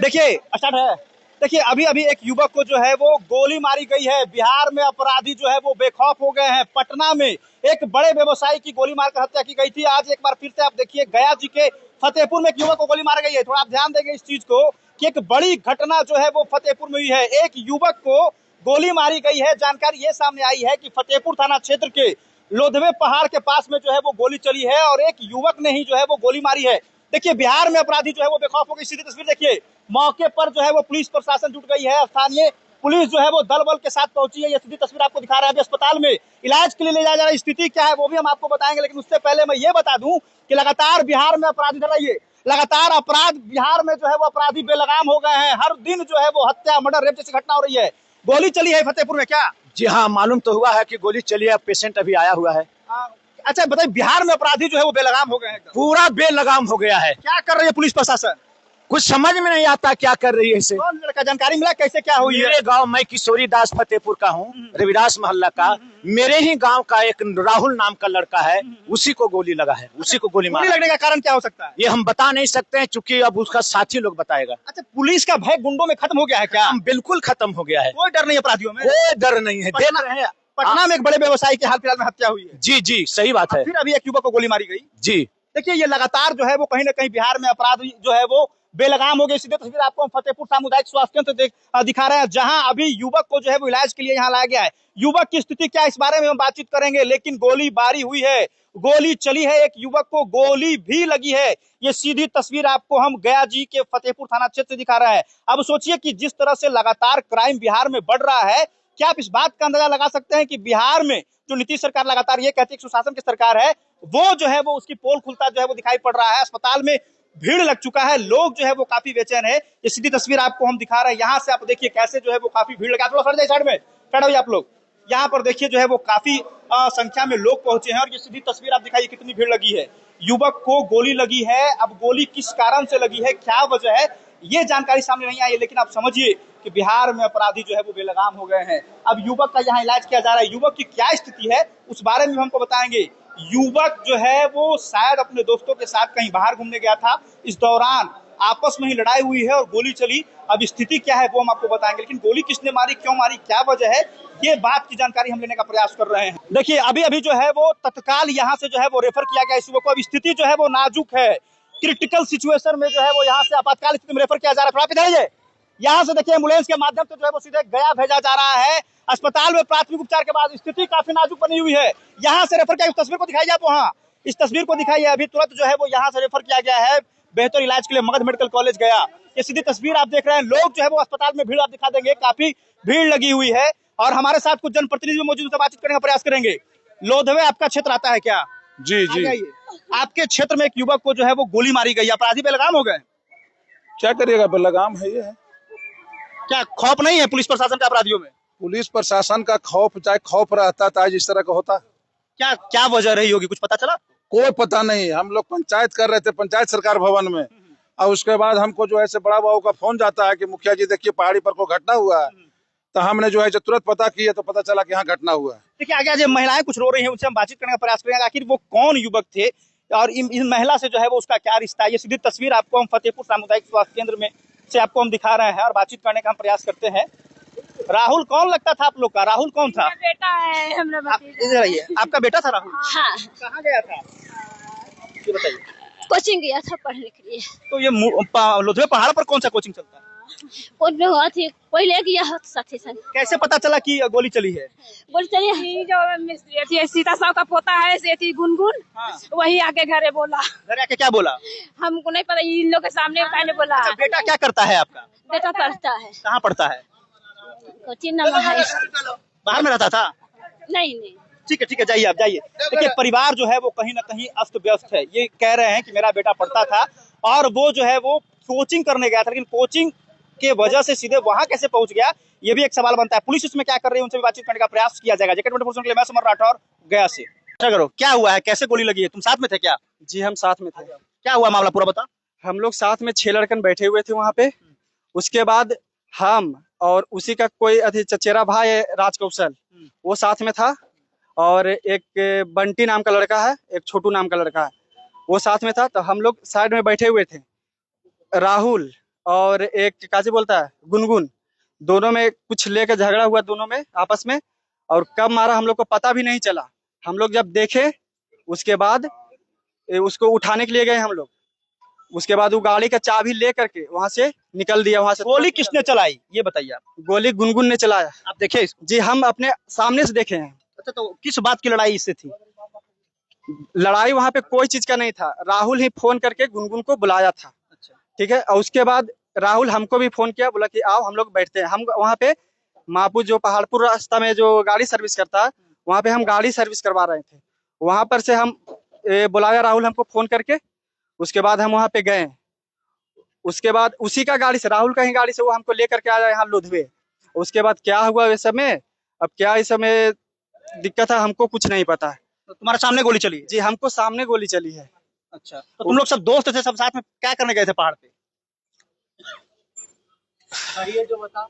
देखिए स्टार्ट है। देखिए अभी अभी एक युवक को जो है वो गोली मारी गई है। बिहार में अपराधी जो है वो बेखौफ हो गए हैं। पटना में एक बड़े व्यवसायी की गोली मारकर हत्या की गई थी। आज एक बार फिर से आप देखिए गया जी के फतेहपुर में एक युवक को गोली मार गई है। थोड़ा आप ध्यान देंगे इस चीज को कि एक बड़ी घटना जो है वो फतेहपुर में हुई है। एक युवक को गोली मारी गई है। जानकारी ये सामने आई है कि फतेहपुर थाना क्षेत्र के लोधवे पहाड़ के पास में जो है वो गोली चली है और एक युवक ने ही जो है वो गोली मारी है। देखिए बिहार में अपराधी जो है वो बेखौफ हो गई। सीधी तस्वीर देखिए, मौके पर जो है वो पुलिस प्रशासन जुट गई है। स्थानीय पुलिस जो है वो दल बल के साथ पहुंची है। ये सीधी तस्वीर आपको दिखा रहे हैं। अभी अस्पताल में इलाज के लिए ले जाया जा रहा है। स्थिति क्या है वो भी हम आपको बताएंगे, लेकिन उससे पहले मैं ये बता दूं कि लगातार बिहार में अपराधी धराइए लगातार अपराध बिहार में जो है वो अपराधी बेलगाम हो गए हैं। हर दिन जो है वो हत्या, मर्डर, रेप जैसी घटना हो रही है। गोली चली है फतेहपुर में क्या? जी हाँ, मालूम तो हुआ है कि गोली चली है। पेशेंट अभी आया हुआ है। अच्छा बताइए, बिहार में अपराधी जो है वो बेलगाम हो गए हैं। पूरा बेलगाम हो गया है। क्या कर रही है पुलिस प्रशासन? कुछ समझ में नहीं आता क्या कर रही है इसे। कौन लड़का, जानकारी मिला कैसे क्या हुई है? मेरे गांव, मैं किशोरी दास फतेहपुर का हूँ, रविदास मोहल्ला का। मेरे ही गांव का एक राहुल नाम का लड़का है, उसी को गोली लगा है। उसी को गोली मारा। लगने का कारण क्या हो सकता है? ये हम बता नहीं सकते हैं, चूंकि अब उसका साथी लोग बताएगा। अच्छा, पुलिस का भय गुंडों में खत्म हो गया है क्या? बिल्कुल खत्म हो गया है। कोई डर नहीं अपराधियों में? कोई डर नहीं है। देख रहे हैं पटना में एक बड़े व्यवसायी की हाल फिलहाल में हत्या हुई है। जी जी, सही बात है। फिर अभी एक युवक को गोली मारी गई। जी देखिए ये लगातार जो है वो कहीं ना कहीं बिहार में अपराध जो है वो बेलगाम हो गए। सीधे तस्वीर आपको हम फतेहपुर सामुदायिक स्वास्थ्य केंद्र दिखा रहे हैं, जहां अभी युवक को जो है वो इलाज के लिए यहाँ लाया गया है। युवक की स्थिति क्या, इस बारे में हम बातचीत करेंगे। लेकिन गोली बारी हुई है, गोली चली है, एक युवक को गोली भी लगी है। ये सीधी तस्वीर आपको हम गया जी के फतेहपुर थाना क्षेत्र दिखा रहे हैं। अब सोचिए कि जिस तरह से लगातार क्राइम बिहार में बढ़ रहा है, क्या आप इस बात का अंदाजा लगा सकते हैं कि बिहार में जो नीतीश सरकार लगातार ये कहती है कि सुशासन की सरकार है, वो जो है वो उसकी पोल खुलता जो है वो दिखाई पड़ रहा है। अस्पताल में भीड़ लग चुका है, लोग जो है वो काफी बेचैन है। ये सीधी तस्वीर आपको हम दिखा रहे हैं। यहाँ से आप देखिए कैसे जो है वो काफी भीड़ लगा। थोड़ा सर साइड में खड़े हुए आप लोग। यहाँ पर देखिए जो है वो काफी संख्या में लोग पहुंचे हैं और ये सीधी तस्वीर आप दिखाइए कितनी भीड़ लगी है। युवक को गोली लगी है। अब गोली किस कारण से लगी है, क्या वजह है, ये जानकारी सामने नहीं आई है। लेकिन आप समझिए कि बिहार में अपराधी जो है वो बेलगाम हो गए हैं। अब युवक का यहाँ इलाज किया जा रहा है। युवक की क्या स्थिति है उस बारे में हमको बताएंगे। युवक जो है वो शायद अपने दोस्तों के साथ कहीं बाहर घूमने गया था। इस दौरान आपस में ही लड़ाई हुई है और गोली चली। अब स्थिति क्या है वो हम आपको बताएंगे, लेकिन गोली किसने मारी, क्यों मारी, क्या वजह है, ये बात की जानकारी हम लेने का प्रयास कर रहे हैं। देखिए अभी अभी जो है वो तत्काल यहाँ से जो है वो रेफर किया गया इस युवक को। अब स्थिति जो है वो नाजुक है, क्रिटिकल सिचुएशन में जो है वो यहाँ से आपातकाल स्थिति में रेफर किया जा रहा है। थोड़ा यहाँ से देखिए एम्बुलेंस के माध्यम से जो है वो सीधे गया भेजा जा रहा है। अस्पताल में प्राथमिक उपचार के बाद स्थिति काफी नाजुक बनी हुई है। यहाँ से रेफर किया, इस तस्वीर को दिखाइए आप, वहाँ इस तस्वीर को दिखाइए। अभी तुरंत जो है वो यहाँ से रेफर किया गया है बेहतर इलाज के लिए मगध मेडिकल कॉलेज गया। ये सीधी तस्वीर आप देख रहे हैं। लोग जो है वो अस्पताल में भीड़ आप दिखा देंगे, काफी भीड़ लगी हुई है। और हमारे साथ कुछ जनप्रतिनिधि मौजूद, उनसे बातचीत करने का प्रयास करेंगे। लोधवे आपका क्षेत्र आता है क्या? जी जी। आपके क्षेत्र में एक युवक को जो है वो गोली मारी गई, अपराधी बेलगाम हो गए। क्या करिएगा, बेलगाम है ये। क्या खौफ नहीं है पुलिस प्रशासन का अपराधियों में? पुलिस प्रशासन का खौफ, चाहे खौफ रहता था जिस तरह का होता। क्या क्या वजह रही होगी, कुछ पता चला? कोई पता नहीं। हम लोग पंचायत कर रहे थे, पंचायत सरकार भवन में, और उसके बाद हमको जो है से बड़ा बाबू का फोन जाता है कि मुखिया जी देखिए पहाड़ी पर कोई घटना हुआ है। तो हमने जो है तुरंत पता किया तो पता चला कि यहाँ घटना हुआ है। देखिए आगे आज महिलाएं कुछ रो रही हैं, उनसे हम बातचीत करने का प्रयास करेंगे। आखिर वो कौन युवक थे और इन महिला से जो है वो उसका क्या रिश्ता है। ये सीधी तस्वीर आपको हम फतेहपुर सामुदायिक स्वास्थ्य केंद्र में से आपको हम दिखा रहे हैं और बातचीत करने का हम प्रयास करते हैं। राहुल कौन लगता था आप लोग का? राहुल कौन था? बेटा है हमरा। इधर आइए। आपका बेटा था राहुल? हाँ। कहाँ गया था ये बताइए? कोचिंग गया था पढ़ने के लिए। तो ये लोधवे पहाड़ पर कौन सा कोचिंग चलता है? पहले गया साथी संग। कैसे पता चला कि गोली चली है? बोल चलिए जो सीता साहब का पोता है से गुनगुन, वही आके घरे बोला। घर आके क्या बोला? हमको नहीं पता, इन लोग के सामने मैंने बोला। अच्छा, बेटा क्या करता है आपका? बेटा पढ़ता है। कहाँ पढ़ता है? कोचिंग नंबर है। बाहर में रहता था? नहीं। ठीक है, जाइए आप जाइए। देखिए परिवार जो है वो कहीं ना कहीं अस्त व्यस्त है। ये कह रहे हैं कि मेरा बेटा पढ़ता था और वो जो है वो कोचिंग करने गया था, लेकिन कोचिंग के वजह से सीधे वहां कैसे पहुंच गया, ये भी एक सवाल बनता है। पुलिस इसमें क्या कर रही है, उनसे भी बातचीत करने का प्रयास किया जाएगा। जैकेट 24 के लिए मैं समर राठौर, गया से। अच्छा करो, क्या हुआ है, कैसे गोली लगी है? तुम साथ में थे क्या? जी हम साथ में थे। क्या हुआ मामला पूरा बता। हम लोग साथ में 6 लड़कन बैठे हुए थे वहाँ पे। उसके बाद हम और उसी का कोई चचेरा भाई है राजकौशल, वो साथ में था। और एक बंटी नाम का लड़का है, एक छोटू नाम का लड़का है, वो साथ में था। तो हम लोग साइड में बैठे हुए थे। राहुल और एक काजी बोलता है गुनगुन, दोनों में कुछ लेकर झगड़ा हुआ दोनों में आपस में, और कब मारा हम लोग को पता भी नहीं चला। हम लोग जब देखे उसके बाद उसको उठाने के लिए गए हम लोग, उसके बाद वो गाड़ी का चाबी ले करके वहां से निकल दिया। वहां से गोली किसने चलाई ये बताइए आप। गोली गुनगुन ने चलाया। आप देखे इसको? जी, हम अपने सामने से देखे हैं। अच्छा, तो किस बात की लड़ाई इससे थी? लड़ाई वहां पे कोई चीज का नहीं था, राहुल ही फोन करके गुनगुन को बुलाया था। अच्छा, ठीक है, और उसके बाद राहुल हमको भी फोन किया, बोला कि आओ हम लोग बैठते हैं। हम वहाँ पे मापू जो पहाड़पुर रास्ता में जो गाड़ी सर्विस करता है, वहाँ पे हम गाड़ी सर्विस करवा रहे थे। वहां पर से हम बुलाया राहुल हमको फोन करके, उसके बाद हम वहाँ पे गए। उसके बाद उसी का गाड़ी से, राहुल का ही गाड़ी से वो हमको लेकर के आया यहाँ लोधवे। उसके बाद क्या हुआ इस समय, अब क्या इस समय दिक्कत है हमको कुछ नहीं पता है। तो तुम्हारे सामने गोली चली है? जी, हमको सामने गोली चली है। अच्छा, तो तुम लोग सब दोस्त थे, सब साथ में क्या करने गए थे पहाड़ पे? ये जो बता